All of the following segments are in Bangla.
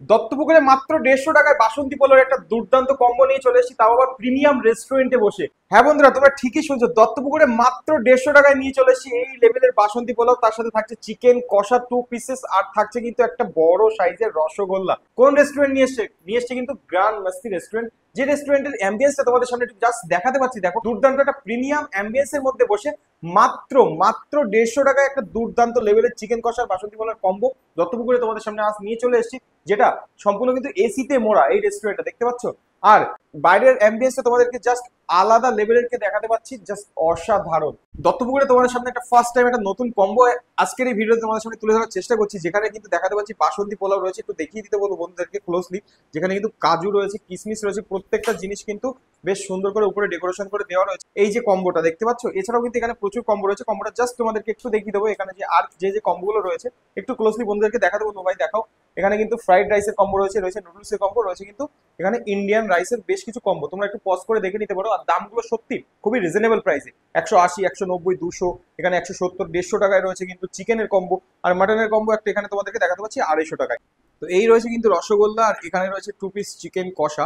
দত্তপুকুরে মাত্র 150 টাকায় বাসন্তী পোলাওর একটা দুর্দান্ত কম্বো নিয়ে চলে এসেছি, তাও আবার প্রিমিয়াম রেস্টুরেন্টে বসে। হ্যাঁ বন্ধুরা, তোমরা ঠিকই শুনছো, দত্তপুকুরে মাত্র 150 টাকায় নিয়ে চলে এসেছি এই লেভেলের বাসন্তী পোলাও। তার সাথে থাকছে চিকেন কষা 2 পিসেস, আর থাকছে কিন্তু একটা বড় সাইজের রসগোল্লা। কোন রেস্টুরেন্ট নিয়ে এসছে কিন্তু গ্র্যান্ড মাস্তি রেস্টুরেন্ট। যে রেস্টুরেন্টের অ্যাম্বিয়েন্সটা তোমাদের সামনে একটু জাস্ট দেখাতে পাচ্ছি, দেখো দুর্দান্ত একটা প্রিমিয়াম অ্যাম্বিয়েন্সের মধ্যে বসে মাত্র মাত্র 150 টাকায় একটা দুর্দান্ত লেভেলের চিকেন কষার বাসন্তী পোলার কম্বো দত্তপুকুরে তোমাদের সামনে আজ নিয়ে চলে এসেছি, যেটা সম্পূর্ণ কিন্তু এসিতে মোড়া। এই রেস্টুরেন্টটা দেখতে পাচ্ছ, আর বাইরের অ্যাম্বিয়েন্সটা তোমাদেরকে জাস্ট আলাদা লেভেলের কে দেখাতে পাচ্ছি, জাস্ট অসাধারণ। দত্তপুকুরে তোমাদের সামনে একটা ফার্স্ট টাইম একটা নতুন কম্বো আজকের এই ভিডিওতে তোমাদের সামনে তুলে ধরার চেষ্টা করছি, যেখানে কিন্তু দেখাতে পাচ্ছি বাসন্তী পোলাও রয়েছে। একটু দেখিয়ে দিতে বলবো বন্ধুদেরকে ক্লোজলি, যেখানে কিন্তু কাজু রয়েছে, কিশমিশ রয়েছে, প্রত্যেকটা জিনিস কিন্তু বেশ সুন্দর করে উপরে ডেকোরেশন করে দেওয়া রয়েছে। এই যে কম্বোটা দেখতে পাচ্ছ, এছাড়াও কিন্তু এখানে প্রচুর কম্বো রয়েছে। কম্বোটা জাস্ট তোমাদেরকে একটু দেখিয়ে দেবো, এখানে যে আর যে কম্বোগুলো রয়েছে একটু ক্লোজলি বন্ধুদেরকে দেখাতে বলবো। ভাই দেখাও, এখানে কিন্তু ফ্রাইড রাইসের কম্বো রয়েছে, রয়েছে নুডলসের কম্বো রয়েছে, কিন্তু এখানে ইন্ডিয়ান রাইসের বেশ কিছু কম্বো তোমরা একটু পজ করে দেখে নিতে পারো। আর দামগুলো সত্যি খুবই রিজনেবল প্রাইসে, 180, 190, 200, এখানে 170, 150 টাকায় রয়েছে কিন্তু চিকেনের কম্বো। আর মাটনের কম্বো একটা এখানে তোমাদেরকে দেখাতে পাচ্ছি 250 টাকায়। তো এই রয়েছে কিন্তু রসগোল্লা, আর এখানে রয়েছে 2 পিস চিকেন কষা।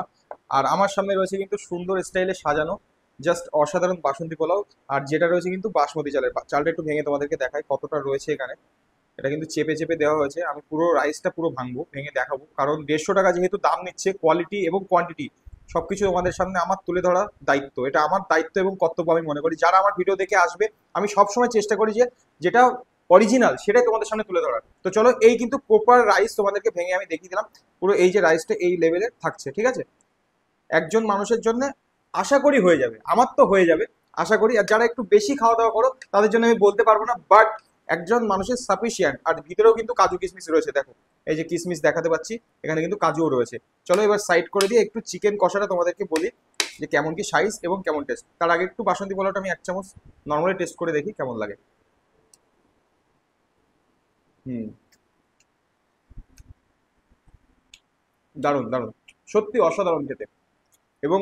আর আমার সামনে রয়েছে কিন্তু সুন্দর স্টাইলে সাজানো জাস্ট অসাধারণ বাসন্তী পোলাও। আর যেটা রয়েছে কিন্তু বাসমতি চালের, চালটা একটু ভেঙে তোমাদেরকে দেখাই কতটা রয়েছে এখানে। এটা কিন্তু চেপে চেপে দেওয়া হয়েছে, আমি পুরো রাইসটা পুরো ভাঙবো, ভেঙে দেখাবো, কারণ 150 টাকা যেহেতু দাম নিচ্ছে, কোয়ালিটি এবং কোয়ান্টিটি সবকিছু তোমাদের সামনে আমার তুলে ধরা দায়িত্ব। এটা আমার দায়িত্ব এবং কর্তব্য আমি মনে করি। যারা আমার ভিডিও দেখে আসবে, আমি সবসময় চেষ্টা করি যে যেটা অরিজিনাল সেটাই তোমাদের সামনে তুলে ধরার। তো চলো, এই কিন্তু প্রপার রাইস তোমাদেরকে ভেঙে আমি দেখিয়ে দিলাম। পুরো এই যে রাইসটা এই লেভেলের থাকছে, ঠিক আছে, একজন মানুষের জন্য আশা করি হয়ে যাবে, আমার তো হয়ে যাবে আশা করি। আর যারা একটু বেশি খাওয়া দাওয়া করো তাদের জন্য আমি বলতে পারবো না, বাট একজন মানুষের সাফিসিয়েন্ট। আর ভিতরেও কিন্তু কাজু কিশমিশ রয়েছে, দেখো এই যে কিশমিশ দেখাতে পাচ্ছি, এখানে কিন্তু কাজুও রয়েছে। চলো এবার সাইড করে দিয়ে একটু চিকেন কষাটা তোমাদেরকে বলি যে কেমন কি সাইজ এবং কেমন টেস্ট। তার আগে একটু বাসন্তী পোলাওটা আমি 1 চামচ নর্মালি টেস্ট করে দেখি কেমন লাগে। হুম, দারুণ দারুণ, সত্যি অসাধারণ খেতে। এবং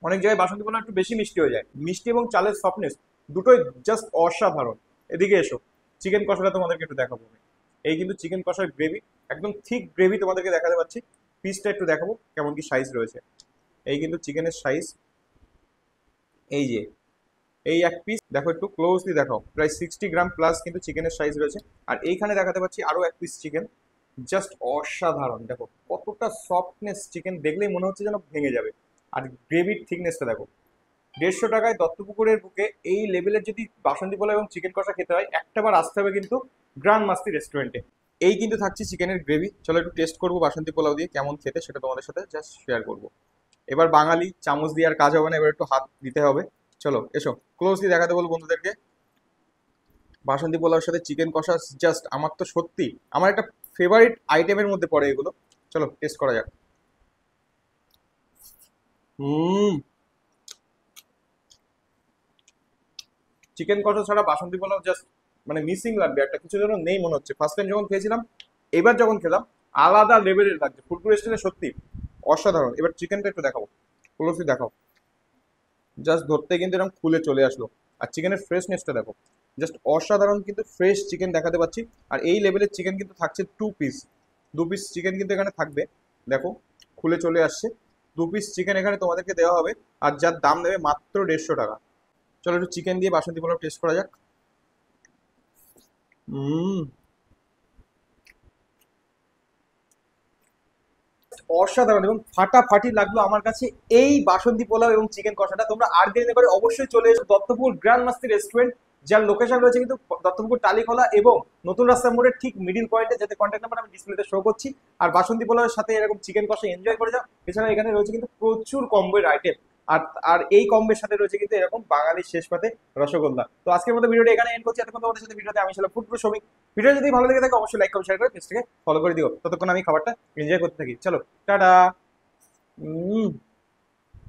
অনেক জায়গায় বাসন্তী পোলাও একটু বেশি মিষ্টি হয়ে যায়, মিষ্টি এবং চালের সফটনেস দুটোই জাস্ট অসাধারণ। এদিকে এসো, চিকেন কষাটা তোমাদেরকে একটু দেখাবো আমি। এই কিন্তু চিকেন কষার গ্রেভি, একদম থিক গ্রেভি তোমাদেরকে দেখাতে পাচ্ছি। পিসটা একটু দেখাবো কেমন কি সাইজ রয়েছে। এই কিন্তু চিকেনের সাইজ, এই যে এই 1 পিস দেখো, একটু ক্লোজলি দেখো, প্রায় 60 গ্রাম প্লাস কিন্তু চিকেনের সাইজ রয়েছে। আর এইখানে দেখাতে পাচ্ছি আরো 1 পিস চিকেন, জাস্ট অসাধারণ। দেখো কতটা সফটনেস, চিকেন দেখলেই মনে হচ্ছে যেন ভেঙে যাবে। আর গ্রেভির থিকনেসটা দেখো। 150 টাকায় দত্তপুকুরের বুকে এই লেভেলের যদি বাসন্তী পোলাও এবং চিকেন কষা খেতে হয়, একটাবার আসতে হবে কিন্তু গ্র্যান্ড মাস্তি রেস্টুরেন্টে। এই কিন্তু থাকছে চিকেনের গ্রেভি। চলো একটু টেস্ট করবো বাসন্তী পোলাও দিয়ে কেমন খেতে, সেটা তোমাদের সাথে জাস্ট শেয়ার করবো। এবার বাঙালি চামচ দিয়ে আর কাজ হবে না, এবার একটু হাত দিতে হবে। চলো এসো, ক্লোজলি দেখাতে বলবো বন্ধুদেরকে বাসন্তী পোলাওর সাথে চিকেন কষা। জাস্ট আমার তো সত্যি আমার একটা ফেভারিট আইটেমের মধ্যে পড়ে এগুলো। চলো টেস্ট করা যাক। হুম, চিকেন কষা ছাড়া বাসন্তী পোলাও জাস্ট মানে মিসিং লাগবে, একটা কিছু যেন নেই মনে হচ্ছে। ফার্স্ট টাইম যখন খেয়েছিলাম, এবার যখন খেলাম আলাদা লেভেলের লাগছে। ফুলপুর রেস্টুরেন্টে সত্যি অসাধারণ। এবার চিকেনটা একটু দেখাবো, ক্লোজলি দেখাও, জাস্ট ধরতে কিন্তু এরকম খুলে চলে আসলো। আর চিকেনের ফ্রেশনেসটা দেখো, জাস্ট অসাধারণ কিন্তু ফ্রেশ চিকেন দেখাতে পাচ্ছি। আর এই লেভেলের চিকেন কিন্তু থাকছে 2 পিস, 2 পিস চিকেন কিন্তু এখানে থাকবে। দেখো খুলে চলে আসছে, 2 পিস চিকেন এখানে তোমাদেরকে দেওয়া হবে। আর যার দাম নেবে মাত্র 150 টাকা। চলো একটু চিকেন দিয়ে বাসন্তী পোলাও টেস্ট করা যাক। হুম, অসাধারণ এবং ফাটাফাটি লাগলো আমার কাছে এই বাসন্তী পোলাও এবং চিকেন কষাটা। তোমরা আর দেরি না করে অবশ্যই চলে এসো দত্তপুর গ্র্যান্ড মাস্তি রেস্টুরেন্ট, যার লোকেশন রয়েছে কিন্তু দত্তপুকুর টালিখোলা এবং নতুন রাস্তা মোড়ের ঠিক মিডিল পয়েন্টে, যাতে কন্ট্যাক্ট নাম্বার আমি ডিসপ্লেতে শো করছি। আর বাসন্তী পোলাওয়ের সাথে এরকম চিকেন কষা এনজয় করে যাও। এছাড়া এখানে রয়েছে কিন্তু প্রচুর কম্বোর আইটেম। আর আর এই কম্বের সাথে রয়েছে কিন্তু এরকম বাঙালির শেষ পাতে রসগোল্লা। তো আজকের মতো ভিডিওটা এখানে এন্ড করছি। এতক্ষণ তোমাদের সাথে ভিডিওতে আমি ছিলাম ফুটপ্রো শ্রমিক। ভিডিও যদি ভালো লেগে থাকে অবশ্যই লাইক কমেন্ট শেয়ার করে পেজটাকে ফলো করে দিও। ততক্ষণ আমি খাবারটা এনজয় করতে থাকি। চলো টাটা।